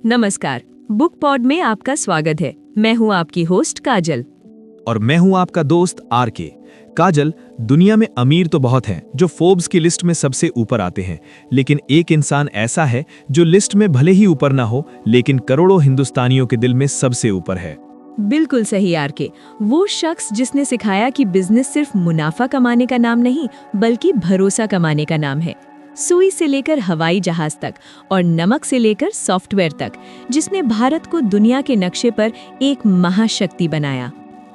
नमस्कार, book pod में आपका स्वागत है। मैं हूं आपकी होस्ट काजल। और मैं हूं आपका दोस्त आर.के। काजल, दुनिया में अमीर तो बहुत हैं जो फोर्ब्स की लिस्ट में सबसे ऊपर आते हैं, लेकिन एक इंसान ऐसा है जो लिस्ट में भले ही ऊपर ना हो, लेकिन करोड़ों हिंदुस्तानियों के दिल में सबसे ऊपर है। बिल्कुल सही आर.के। वो शख्स जिसने सिखाया कि बिजनेस सिर्फ मुनाफा कमाने का नाम नहीं, बल्कि भरोसा कमाने का नाम है। सुई से लेकर हवाई जहाज तक और नमक से लेकर सॉफ्टवेयर तक, जिसने भारत को दुनिया के नक्शे पर एक महाशक्ति बनाया।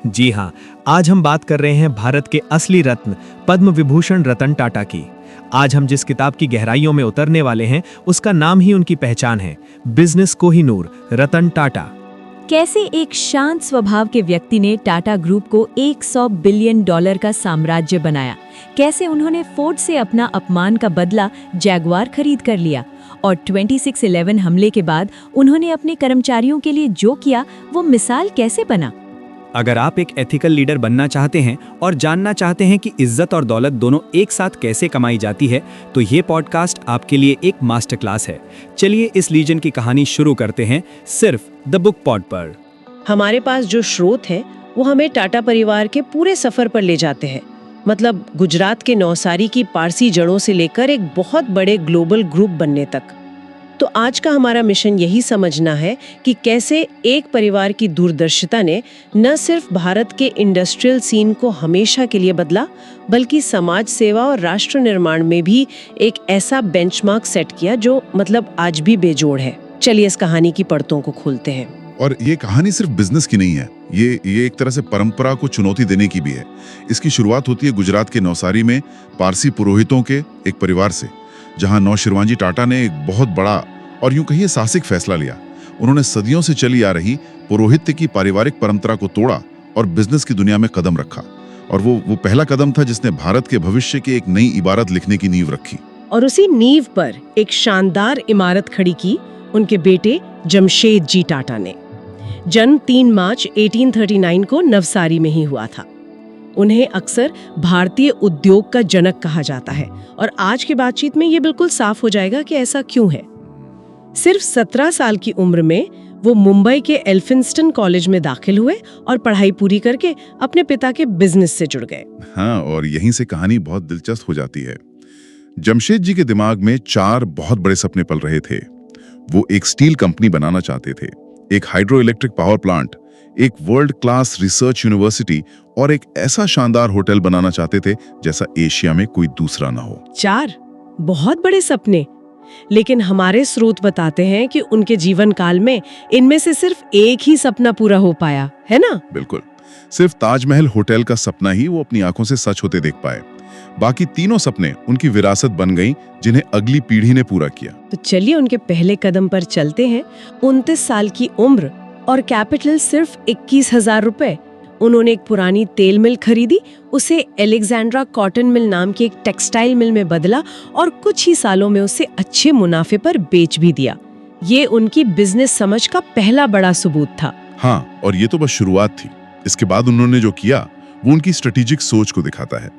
जी हाँ, आज हम बात कर रहे हैं भारत के असली रत्न पद्म विभूषण रतन टाटा की। आज हम जिस किताब की गहराइयों में उतरने वाले हैं, उसका नाम ही उनकी पहचान है, बिजनेस कोहिनूर रतन टाटा। कैसे एक शांत स्वभाव के व्यक्ति ने टाटा ग्रुप को $100 बिलियन का साम्राज्य बनाया, कैसे उन्होंने फोर्ड से अपना अपमान का बदला जैगुआर खरीद कर लिया, और 26/11 हमले के बाद उन्होंने अपने कर्मचारियों के लिए जो किया वो मिसाल कैसे बना। अगर आप एक एथिकल लीडर बनना चाहते हैं और जानना चाहते हैं कि इज्जत और दौलत दोनों एक साथ कैसे कमाई जाती है, तो ये पॉडकास्ट आपके लिए एक मास्टर क्लास है। चलिए इस लीजेंड की कहानी शुरू करते हैं, सिर्फ द बुक पॉड पर। हमारे पास जो स्रोत है वो हमें टाटा परिवार के पूरे सफर पर ले जाते हैं। मतलब गुजरात के नौसारी की पारसी जड़ों से लेकर एक बहुत बड़े ग्लोबल ग्रुप बनने तक। तो आज का हमारा मिशन यही समझना है कि कैसे एक परिवार की दूरदर्शिता ने न सिर्फ भारत के इंडस्ट्रियल सीन को हमेशा के लिए बदला, बल्कि समाज सेवा और राष्ट्र निर्माण में भी एक ऐसा बेंचमार्क सेट किया जो मतलब आज भी बेजोड़ है। चलिए इस कहानी की परतों को खोलते हैं। और ये कहानी सिर्फ बिजनेस की नहीं है, ये एक तरह से परंपरा को चुनौती देने की भी है। इसकी शुरुआत होती है गुजरात के नौसारी में पारसी पुरोहितों के एक परिवार से, जहां नौशिरवांजी टाटा ने एक बहुत बड़ा और यूं कहिए साहसिक फैसला लिया। उन्होंने सदियों से चली आ रही पुरोहित्य की पारिवारिक परंपरा को तोड़ा और बिजनेस की दुनिया में कदम रखा। और वो पहला कदम था जिसने भारत के भविष्य की एक नई इबारत लिखने की नींव रखी। और उसी नींव पर एक शानदार इमारत खड़ी की उनके बेटे जमशेद जी टाटा ने। जन्म 3 मार्च 1839 को नवसारी में ही हुआ था। उन्हें अक्सर भारतीय उद्योग का जनक कहा जाता है, और आज की बातचीत में ये बिल्कुल साफ हो जाएगा कि ऐसा क्यों है। सिर्फ 17 साल की उम्र में वो मुंबई के एल्फिंस्टन कॉलेज में दाखिल हुए और पढ़ाई पूरी करके अपने पिता के बिजनेस से जुड़ गए। हाँ, और यहीं से कहानी बहुत दिलचस्प हो जाती है। जमशेद जी के दिमाग में 4 बहुत बड़े सपने पल रहे थे। वो एक स्टील कंपनी बनाना चाहते थे, एक हाइड्रो इलेक्ट्रिक पावर प्लांट, एक वर्ल्ड क्लास रिसर्च यूनिवर्सिटी और एक ऐसा शानदार होटल बनाना चाहते थे जैसा एशिया में कोई दूसरा ना हो। 4 बहुत बड़े सपने, लेकिन हमारे स्रोत बताते हैं कि उनके जीवन काल में इनमें से सिर्फ एक ही सपना पूरा हो पाया, है ना? बिल्कुल, सिर्फ ताजमहल होटल का सपना ही वो अपनी आंखों से सच होते देख पाए। बाकी तीनों सपने उनकी विरासत बन गईं, जिन्हें अगली पीढ़ी ने पूरा किया। तो चलिए उनके पहले कदम पर चलते हैं। 29 साल की उम्र और कैपिटल सिर्फ 21,000 रुपए। उन्होंने एक पुरानी तेल मिल खरीदी, उसे एलेक्जेंड्रा कॉटन मिल नाम की एक टेक्सटाइल मिल में बदला और कुछ ही सालों में उसे अच्छे मुनाफे पर बेच भी दिया। ये उनकी बिजनेस समझ का पहला बड़ा सबूत था। हाँ, और ये तो बस शुरुआत थी। इसके बाद उन्होंने जो किया वो उनकी स्ट्रेटेजिक सोच को दिखाता है।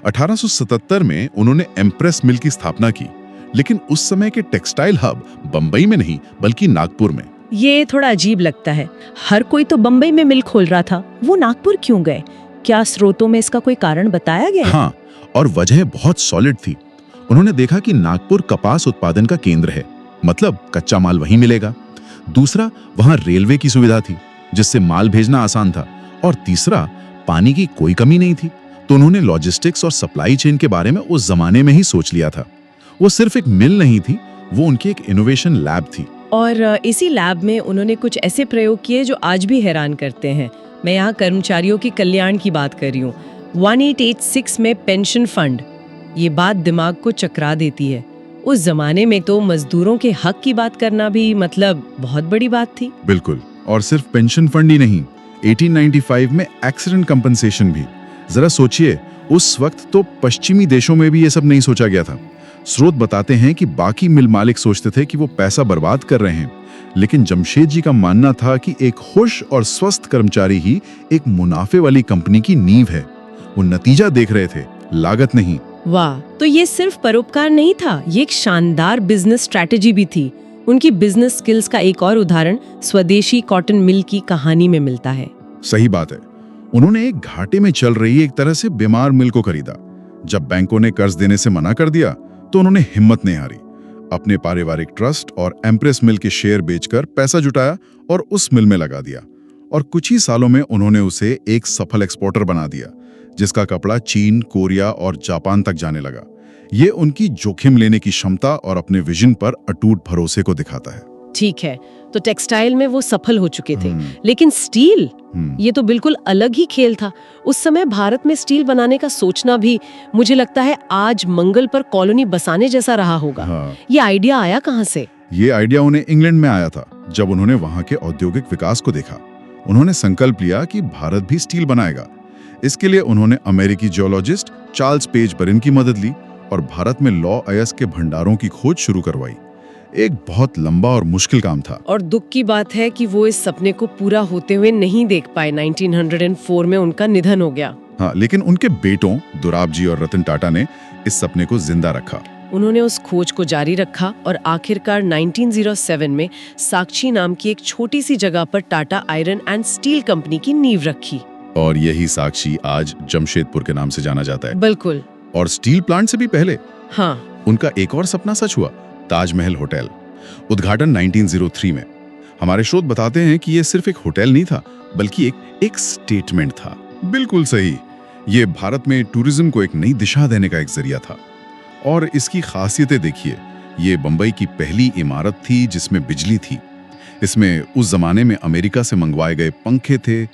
1877 में उन्होंने एम्प्रेस मिल की स्थापना की, लेकिन उस समय के टेक्सटाइल हब बंबई में नहीं बल्कि नागपुर में। ये थोड़ा अजीब लगता है, हर कोई तो बंबई में मिल खोल रहा था, वो नागपुर क्यों गए? क्या स्रोतों में इसका कोई कारण बताया गया? हाँ, और वजह बहुत सॉलिड थी। उन्होंने देखा कि नागपुर कपास उत्पादन का केंद्र है, मतलब कच्चा माल वहीं मिलेगा। दूसरा, वहां रेलवे की सुविधा थी जिससे माल भेजना आसान था। और तीसरा, पानी की कोई कमी नहीं थी। तो उन्होंने लॉजिस्टिक्स और सप्लाई चेन के बारे में उस जमाने में ही सोच लिया था। वो सिर्फ एक मिल नहीं थी, वो उनकी एक इनोवेशन लैब थी। और इसी लैब में उन्होंने कुछ ऐसे प्रयोग किए जो आज भी हैरान करते हैं। मैं यहाँ कर्मचारियों के कल्याण की बात कर रही हूँ। 1886 में पेंशन फंड, ये बात दिमाग को चकरा देती है। उस जमाने में तो मजदूरों के हक की बात करना भी मतलब बहुत बड़ी बात थी। बिल्कुल, और सिर्फ पेंशन फंड ही नहीं, 1895 में एक्सीडेंट कंपनसेशन भी। जरा सोचिए, उस वक्त तो पश्चिमी देशों में भी ये सब नहीं सोचा गया था। स्रोत बताते हैं कि बाकी मिल मालिक सोचते थे कि वो पैसा बर्बाद कर रहे हैं, लेकिन जमशेद जी का मानना था कि एक खुश और स्वस्थ कर्मचारी ही एक मुनाफे वाली कंपनी की नींव है। वो नतीजा देख रहे थे, लागत नहीं। वाह, तो ये सिर्फ परोपकार नहीं था, ये एक शानदार बिजनेस स्ट्रैटेजी भी थी। उनकी बिजनेस स्किल्स का एक और उदाहरण स्वदेशी कॉटन मिल की कहानी में मिलता है। सही बात है। उन्होंने एक घाटे में चल रही एक तरह से बीमार मिल को खरीदा। जब बैंकों ने कर्ज देने से मना कर दिया तो उन्होंने हिम्मत नहीं हारी। अपने पारिवारिक ट्रस्ट और एम्प्रेस मिल के शेयर बेचकर पैसा जुटाया और उस मिल में लगा दिया, और कुछ ही सालों में उन्होंने उसे एक सफल एक्सपोर्टर बना दिया, जिसका कपड़ा चीन, कोरिया और जापान तक जाने लगा। ये उनकी जोखिम लेने की क्षमता और अपने विजन पर अटूट भरोसे को दिखाता है। ठीक है, तो टेक्सटाइल में वो सफल हो चुके थे, लेकिन स्टील, ये तो बिल्कुल अलग ही खेल था। उस समय भारत में स्टील बनाने का सोचना भी मुझे लगता है आज मंगल पर कॉलोनी बसाने जैसा रहा होगा। ये आइडिया आया कहाँ से? ये आइडिया उन्हें इंग्लैंड में आया था, जब उन्होंने वहां के औद्योगिक विकास को देखा। उन्होंने संकल्प लिया कि भारत भी स्टील बनाएगा। इसके लिए उन्होंने अमेरिकी जियोलॉजिस्ट चार्ल्स पेजबरिन की मदद ली और भारत में लॉ अयस्क के भंडारों की खोज शुरू करवाई। एक बहुत लंबा और मुश्किल काम था। और दुख की बात है कि वो इस सपने को पूरा होते हुए नहीं देख पाए। 1904 में उनका निधन हो गया। हाँ, लेकिन उनके बेटों दोराब जी और रतन टाटा ने इस सपने को जिंदा रखा। उन्होंने उस खोज को जारी रखा और आखिरकार 1907 में साक्षी नाम की एक छोटी सी जगह पर Tata iron and steel company की नींव रखी। और यही साक्षी आज जमशेदपुर के नाम से जाना जाता है। बिल्कुल। और स्टील प्लांट से भी पहले हाँ, उनका एक और सपना सच हुआ, ताजमहल होटल। उद्घाटन 1903 में। हमारे स्रोत बताते हैं कि यह सिर्फ एक होटल नहीं था, बल्कि एक स्टेटमेंट था। बिल्कुल सही। ये भारत में टूरिज्म को एक नई दिशा देने का एक जरिया था। और इसकी खासियतें देखिए, ये बंबई की पहली इमारत थी जिसमें बिजली थी। इसमें उस जमाने में अमेरिका से मंगवाए गए पंखे थे,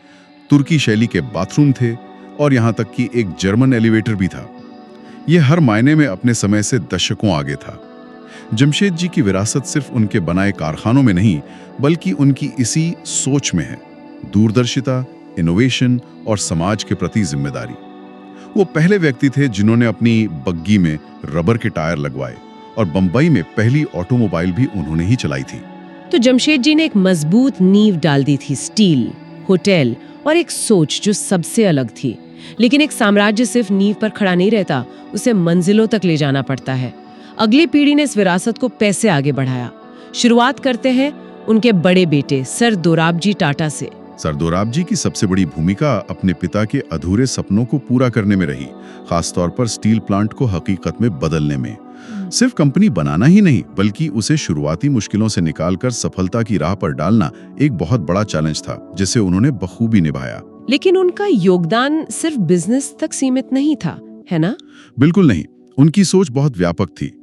तुर्की शैली के बाथरूम थे और यहाँ तक कि एक जर्मन एलिवेटर भी था। ये हर मायने में अपने समय से दशकों आगे था। जमशेद जी की विरासत सिर्फ उनके बनाए कारखानों में नहीं, बल्कि उनकी इसी सोच में है, दूरदर्शिता, इनोवेशन और समाज के प्रति जिम्मेदारी। वो पहले व्यक्ति थे जिन्होंने अपनी बग्गी में रबर के टायर लगवाए और बंबई में पहली ऑटोमोबाइल भी उन्होंने ही चलाई थी। तो जमशेद जी ने एक मजबूत नींव डाल दी थी, स्टील, होटल और एक सोच जो सबसे अलग थी। लेकिन एक साम्राज्य सिर्फ नींव पर खड़ा नहीं रहता, उसे मंजिलों तक ले जाना पड़ता है। अगली पीढ़ी ने इस विरासत को पैसे आगे बढ़ाया। शुरुआत करते हैं उनके बड़े बेटे सर दोराबजी टाटा से। सर दोराब जी की सबसे बड़ी भूमिका अपने पिता के अधूरे सपनों को पूरा करने में रही, खासतौर पर स्टील प्लांट को हकीकत में बदलने में। सिर्फ कंपनी बनाना ही नहीं, बल्कि उसे शुरुआती मुश्किलों से निकालकर सफलता की राह पर डालना एक बहुत बड़ा चैलेंज था, जिसे उन्होंने बखूबी निभाया। लेकिन उनका योगदान सिर्फ बिजनेस तक सीमित नहीं था, है ना? बिल्कुल नहीं। उनकी सोच बहुत व्यापक थी।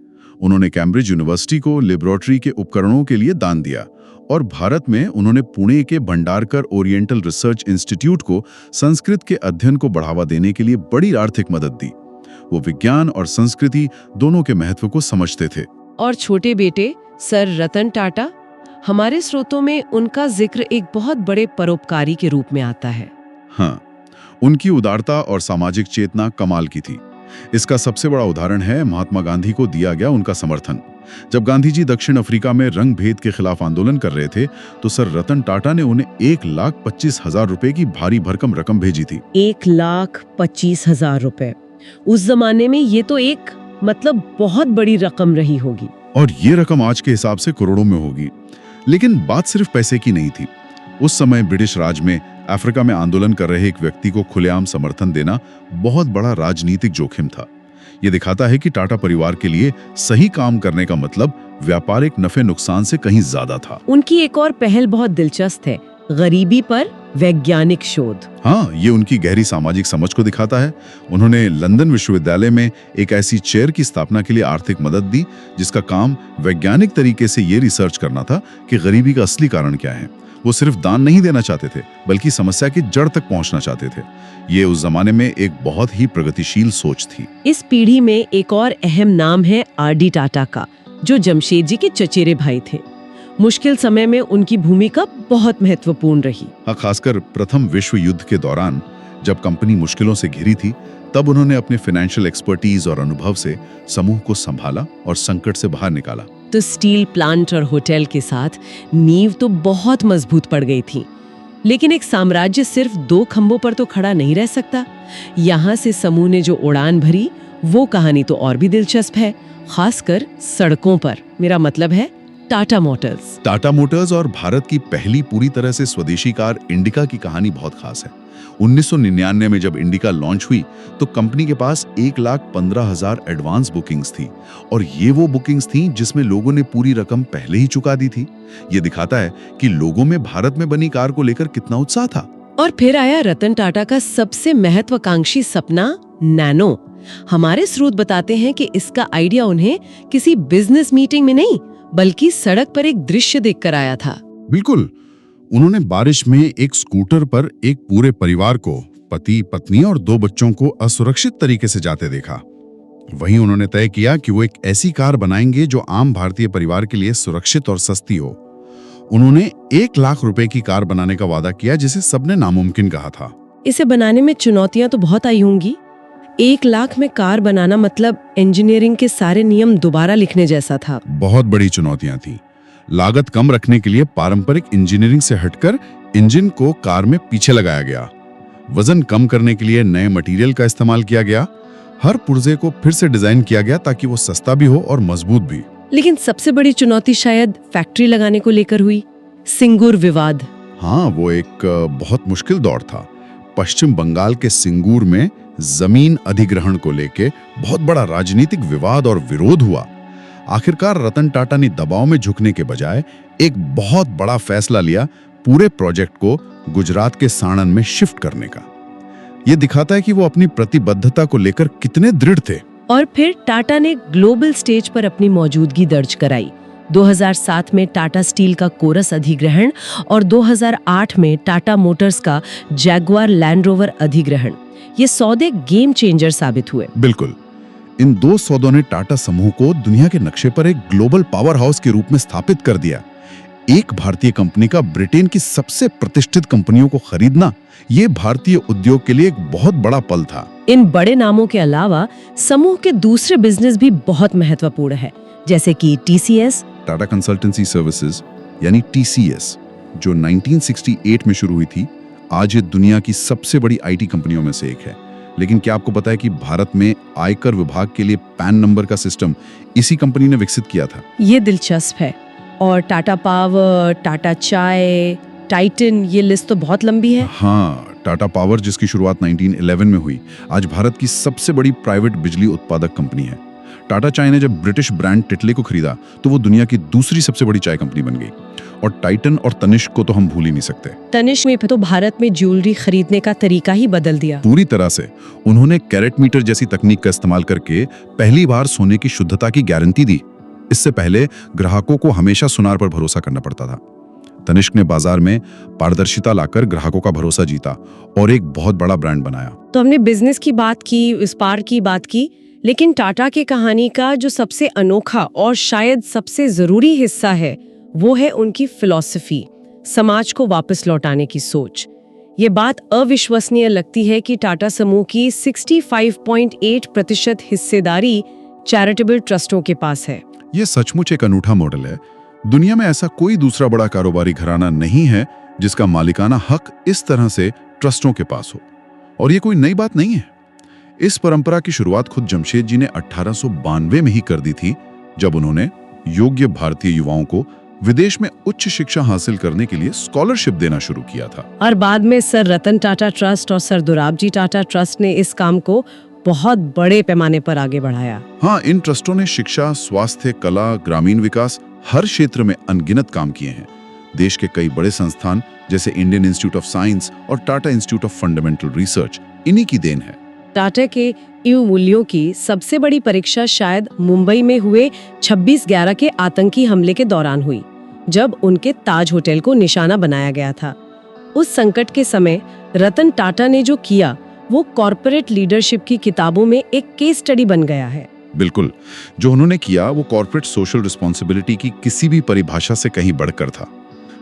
उन्होंने कैम्ब्रिज यूनिवर्सिटी को लेबोरेटरी के उपकरणों के लिए दान दिया और भारत में उन्होंने पुणे के भंडारकर ओरिएंटल रिसर्च इंस्टीट्यूट को संस्कृत के अध्ययन को बढ़ावा देने के लिए बड़ी आर्थिक मदद दी। वो विज्ञान और संस्कृति दोनों के महत्व को समझते थे। और छोटे बेटे सर रतन टाटा, हमारे स्रोतों में उनका जिक्र एक बहुत बड़े परोपकारी के रूप में आता है। हाँ, उनकी उदारता और सामाजिक चेतना कमाल की थी। इसका सबसे बड़ा उदाहरण है महात्मा गांधी को दिया गया उनका समर्थन। जब गांधी जी दक्षिण अफ्रीका में रंग भेद के खिलाफ आंदोलन कर रहे थे, तो सर रतन टाटा ने उन्हें 1,25,000 रुपए की भारी भरकम रकम भेजी थी। 1,25,000 रुपए उस जमाने में ये तो एक बहुत बड़ी रकम रही होगी। और ये रकम आज के हिसाब से करोड़ों में होगी। लेकिन बात सिर्फ पैसे की नहीं थी। उस समय ब्रिटिश राज में अफ्रीका में आंदोलन कर रहे एक व्यक्ति को खुलेआम समर्थन देना बहुत बड़ा राजनीतिक जोखिम था। ये दिखाता है कि टाटा परिवार के लिए सही काम करने का मतलब व्यापारिक नफे नुकसान से कहीं ज्यादा था। उनकी एक और पहल बहुत दिलचस्प है, गरीबी पर वैज्ञानिक शोध। हाँ, ये उनकी गहरी सामाजिक समझ को दिखाता है। उन्होंने लंदन विश्वविद्यालय में एक ऐसी चेयर की स्थापना के लिए आर्थिक मदद दी, जिसका काम वैज्ञानिक तरीके से ये रिसर्च करना था कि गरीबी का असली कारण क्या है। वो सिर्फ दान नहीं देना चाहते थे, बल्कि समस्या की जड़ तक पहुंचना चाहते थे। ये उस जमाने में एक बहुत ही प्रगतिशील सोच थी। इस पीढ़ी में एक और अहम नाम है आर.डी. टाटा का, जो जमशेद जी के चचेरे भाई थे। मुश्किल समय में उनकी भूमिका बहुत महत्वपूर्ण रही। हाँ, खासकर प्रथम विश्व युद्ध के दौरान जब कंपनी मुश्किलों से घिरी थी, तब उन्होंने अपने फाइनेंशियल एक्सपर्टीज और अनुभव से समूह को संभाला और संकट से बाहर निकाला। तो स्टील प्लांट और होटल के साथ नींव तो बहुत मजबूत पड़ गई थी। लेकिन एक साम्राज्य सिर्फ 2 खंभों पर तो खड़ा नहीं रह सकता। यहाँ से समूह ने जो उड़ान भरी, वो कहानी तो और भी दिलचस्प है, खासकर सड़कों पर। मेरा मतलब है टाटा मोटर्स। टाटा मोटर्स और भारत की पहली पूरी तरह से स्वदेशी कार इंडिका की कहानी बहुत खास है। 1999 में जब इंडिका लॉन्च हुई तो कंपनी के पास 1,15,000 एडवांस बुकिंग्स थी और ये वो बुकिंग्स थी जिसमें लोगों ने पूरी रकम पहले ही चुका दी थी। ये दिखाता है कि लोगों में भारत में बनी कार को लेकर कितना उत्साह था। और फिर आया रतन टाटा का सबसे महत्वाकांक्षी सपना, नैनो। हमारे स्रोत बताते हैं कि इसका आइडिया उन्हें किसी बिजनेस मीटिंग में नहीं बल्कि सड़क पर एक दृश्य देखकर आया था। बिल्कुल, उन्होंने बारिश में एक स्कूटर पर एक पूरे परिवार को, पति, पत्नी और 2 बच्चों को असुरक्षित तरीके से जाते देखा। वहीं उन्होंने तय किया कि वो एक ऐसी कार बनाएंगे जो आम भारतीय परिवार के लिए सुरक्षित और सस्ती हो। उन्होंने 1 लाख रुपए की कार बनाने का वादा किया जिसे सबने नामुमकिन कहा था। इसे बनाने में चुनौतियां तो बहुत आई होंगी। 1 लाख में कार बनाना मतलब इंजीनियरिंग के सारे नियम दोबारा लिखने जैसा था। बहुत बड़ी चुनौतियां थी। लागत कम रखने के लिए पारंपरिक इंजीनियरिंग से हटकर इंजन को कार में पीछे लगाया गया। वजन कम करने के लिए नए मटेरियल का इस्तेमाल किया गया। हर पुर्जे को फिर से डिजाइन किया गया ताकि वो सस्ता भी हो और मजबूत भी। लेकिन सबसे बड़ी चुनौती शायद फैक्ट्री लगाने को लेकर हुई, सिंगूर विवाद। हाँ, वो एक बहुत मुश्किल दौर था। पश्चिम बंगाल के सिंगूर में जमीन अधिग्रहण को लेके बहुत बड़ा राजनीतिक विवाद और विरोध हुआ। आखिरकार रतन टाटा ने दबाव में झुकने के बजाय एक बहुत बड़ा फैसला लिया, पूरे प्रोजेक्ट को गुजरात के साणंद में शिफ्ट करने का। यह दिखाता है कि वो अपनी प्रतिबद्धता को लेकर कितने दृढ़ थे। और फिर टाटा ने ग्लोबल स्टेज पर अपनी मौजूदगी दर्ज कराई। 2007 में टाटा स्टील का कोरस अधिग्रहण और 2008 में टाटा मोटर्स का जैगुआर लैंड रोवर अधिग्रहण। ये सौदे गेम चेंजर साबित हुए। बिल्कुल, इन 2 सौदों ने टाटा समूह को दुनिया के नक्शे पर एक ग्लोबल पावर हाउस के रूप में स्थापित कर दिया। एक भारतीय कंपनी का ब्रिटेन की सबसे प्रतिष्ठित कंपनियों को खरीदना, ये भारतीय उद्योग के लिए एक बहुत बड़ा पल था। इन बड़े नामों के अलावा समूह के दूसरे बिजनेस भी बहुत महत्वपूर्ण है, जैसे कि TCS, टाटा कंसल्टेंसी सर्विसेज यानी TCS, जो 1968 में शुरू हुई थी, आज ये दुनिया की सबसे बड़ी IT कंपनियों में से एक है। लेकिन क्या आपको पता है कि भारत में आयकर विभाग के लिए पैन नंबर का सिस्टम इसी कंपनी ने विकसित किया था? ये दिलचस्प है। और टाटा पावर, टाटा चाय, टाइटन, ये लिस्ट तो बहुत लंबी है। हाँ, टाटा पावर जिसकी शुरुआत 1911 में हुई, आज भारत की सबसे बड़ी प्राइवेट बिजली उत्पादक कंपनी है। टाटा चाय ने जब ब्रिटिश ब्रांड टिटले को खरीदा तो वो दुनिया की दूसरी सबसे बड़ी चाय कंपनी बन गई। और टाइटन और तनिष्क को तो हम भूल ही नहीं सकते। तनिष्क में तो भारत में ज्वेलरी खरीदने का तरीका ही बदल दिया पूरी तरह से। उन्होंने कैरेट मीटर जैसी तकनीक का इस्तेमाल करके पहली बार सोने की शुद्धता की गारंटी दी। इससे पहले ग्राहकों को हमेशा सुनार पर भरोसा करना पड़ता था। तनिष्क ने बाजार में पारदर्शिता लाकर ग्राहकों का भरोसा जीता और एक बहुत बड़ा ब्रांड बनाया। तो हमने बिजनेस की बात की, व्यापार की बात की, लेकिन टाटा की कहानी का जो सबसे अनोखा और शायद सबसे जरूरी हिस्सा है वो है उनकी फिलॉसफी, समाज को वापस लौटाने की सोच। ये बात अविश्वसनीय लगती है कि टाटा समूह की 65.8% हिस्सेदारी चैरिटेबल ट्रस्टों के पास है। ये सचमुच एक अनूठा मॉडल है। दुनिया में ऐसा कोई दूसरा बड़ा कारोबारी घराना नहीं है जिसका मालिकाना हक इस तरह से ट्रस्टों के पास हो। और ये कोई नई बात नहीं है। इस परंपरा की शुरुआत खुद जमशेद जी ने 1892 में ही कर दी थी, जब उन्होंने योग्य भारतीय युवाओं को विदेश में उच्च शिक्षा हासिल करने के लिए स्कॉलरशिप देना शुरू किया था। और बाद में सर रतन टाटा ट्रस्ट और सर दोराबजी टाटा ट्रस्ट ने इस काम को बहुत बड़े पैमाने पर आगे बढ़ाया। हाँ, इन ट्रस्टों ने शिक्षा, स्वास्थ्य, कला, ग्रामीण विकास हर क्षेत्र में अनगिनत काम किए हैं। देश के कई बड़े संस्थान जैसे इंडियन इंस्टीट्यूट ऑफ साइंस और Tata institute of fundamental research इन्हीं की देन है। टाटा के इन मूल्यों की सबसे बड़ी परीक्षा शायद मुंबई में हुए 26/11 के आतंकी हमले के दौरान हुई, जब उनके ताज होटल को निशाना बनाया गया था। उस संकट के समय रतन टाटा ने जो किया वो कॉर्पोरेट लीडरशिप की किताबों में एक केस स्टडी बन गया है। बिल्कुल, जो उन्होंने किया वो कॉर्पोरेट सोशल रिस्पॉन्सिबिलिटी की किसी भी परिभाषा से कहीं बढ़कर था।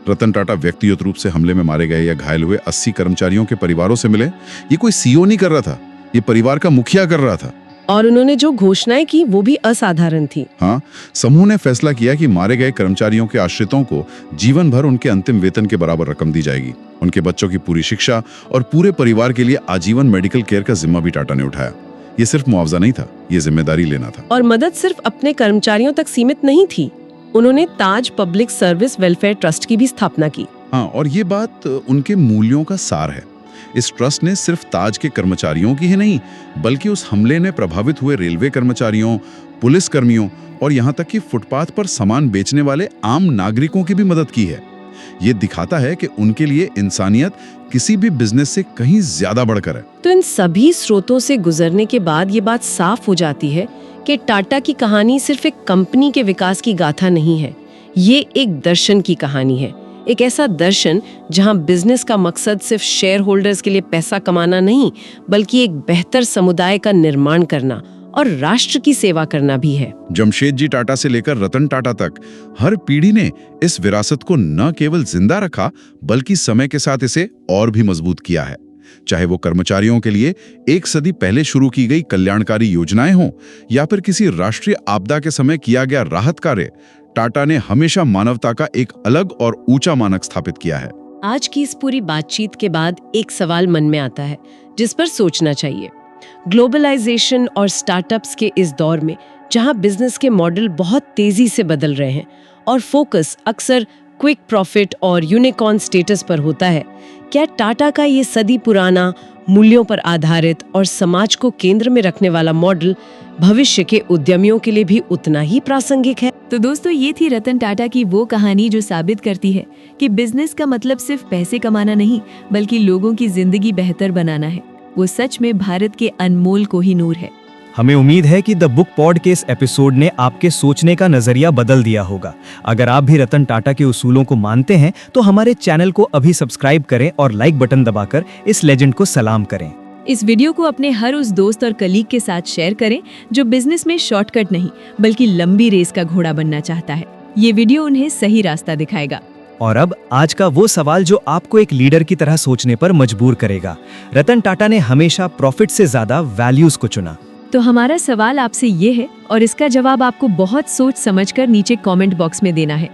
रतन टाटा व्यक्तिगत रूप से हमले में मारे गए या घायल हुए 80 कर्मचारियों के परिवारों से मिले। ये कोई सीईओ नहीं कर रहा था, ये परिवार का मुखिया कर रहा था। और उन्होंने जो घोषणाएं की वो भी असाधारण थी। हाँ, समूह ने फैसला किया कि मारे गए कर्मचारियों के आश्रितों को जीवन भर उनके अंतिम वेतन के बराबर रकम दी जाएगी। उनके बच्चों की पूरी शिक्षा और पूरे परिवार के लिए आजीवन मेडिकल केयर का जिम्मा भी टाटा ने उठाया। ये सिर्फ मुआवजा नहीं था, ये जिम्मेदारी लेना था। और मदद सिर्फ अपने कर्मचारियों तक सीमित नहीं थी। उन्होंने ताज पब्लिक सर्विस वेलफेयर ट्रस्ट की भी स्थापना की। हाँ, और ये बात उनके मूल्यों का सार है। इस ट्रस्ट ने सिर्फ ताज के कर्मचारियों की ही नहीं, बल्कि उस हमले में प्रभावित हुए रेलवे कर्मचारियों, पुलिस कर्मियों और यहाँ तक कि फुटपाथ पर सामान बेचने वाले आम नागरिकों की भी मदद की है। ये दिखाता है कि उनके लिए इंसानियत किसी भी बिजनेस से कहीं ज्यादा बढ़कर है। तो इन सभी स्रोतों से गुजरने के बाद ये बात साफ हो जाती है कि टाटा की कहानी सिर्फ एक कंपनी के विकास की गाथा नहीं है, ये एक दर्शन की कहानी है। एक ऐसा दर्शन जहां बिजनेस का मकसद सिर्फ शेयर होल्डर्स के लिए पैसा कमाना नहीं, बल्कि एक बेहतर समुदाय का निर्माण करना और राष्ट्र की सेवा करना भी है। जमशेदजी टाटा से लेकर रतन टाटा तक हर पीढ़ी ने इस विरासत को न केवल जिंदा रखा, बल्कि समय के साथ इसे और भी मजबूत किया है। चाहे वो कर्मचारियों के लिए 1 सदी पहले शुरू की गई कल्याणकारी योजनाएं हों या फिर किसी राष्ट्रीय आपदा के समय किया गया राहत कार्य, टाटा ने हमेशा मानवता का एक अलग और ऊंचा मानक स्थापित किया है। आज की इस पूरी बातचीत के बाद एक सवाल मन में आता है जिस पर सोचना चाहिए। ग्लोबलाइजेशन और स्टार्टअप्स के इस दौर में जहां बिजनेस के मॉडल बहुत तेजी से बदल रहे हैं और फोकस अक्सर क्विक प्रॉफिट और यूनिकॉर्न स्टेटस पर होता है, क्या टाटा का ये सदी पुराना, मूल्यों पर आधारित और समाज को केंद्र में रखने वाला मॉडल भविष्य के उद्यमियों के लिए भी उतना ही प्रासंगिक है? तो दोस्तों, ये थी रतन टाटा की वो कहानी जो साबित करती है कि बिजनेस का मतलब सिर्फ पैसे कमाना नहीं, बल्कि लोगों की जिंदगी बेहतर बनाना है। वो सच में भारत के अनमोल कोहिनूर है। हमें उम्मीद है कि द बुक पॉड के इस एपिसोड ने आपके सोचने का नजरिया बदल दिया होगा। अगर आप भी रतन टाटा के उसूलों को मानते हैं तो हमारे चैनल को अभी सब्सक्राइब करें और लाइक बटन दबाकर इस लेजेंड को सलाम करें। इस वीडियो को अपने हर उस दोस्त और कलीग के साथ शेयर करें जो बिजनेस में शॉर्टकट नहीं, बल्कि लंबी रेस का घोड़ा बनना चाहता है। ये वीडियो उन्हें सही रास्ता दिखाएगा। और अब आज का वो सवाल जो आपको एक लीडर की तरह सोचने पर मजबूर करेगा। रतन टाटा ने हमेशा प्रॉफिट से ज्यादा वैल्यूज को चुना। तो हमारा सवाल आपसे ये है, और इसका जवाब आपको बहुत सोच समझकर नीचे कमेंट बॉक्स में देना है।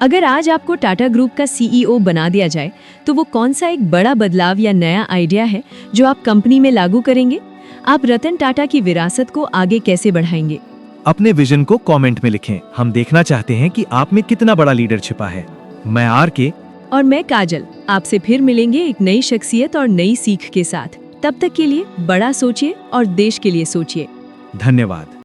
अगर आज आपको टाटा ग्रुप का सीईओ बना दिया जाए तो वो कौन सा एक बड़ा बदलाव या नया आइडिया है जो आप कंपनी में लागू करेंगे? आप रतन टाटा की विरासत को आगे कैसे बढ़ाएंगे? अपने विजन को कमेंट में लिखें। हम देखना चाहते हैं कि आप में कितना बड़ा लीडर छिपा है। मैं आर.के. और मैं काजल आपसे फिर मिलेंगे एक नई शख्सियत और नई सीख के साथ। तब तक के लिए बड़ा सोचिए और देश के लिए सोचिए। धन्यवाद।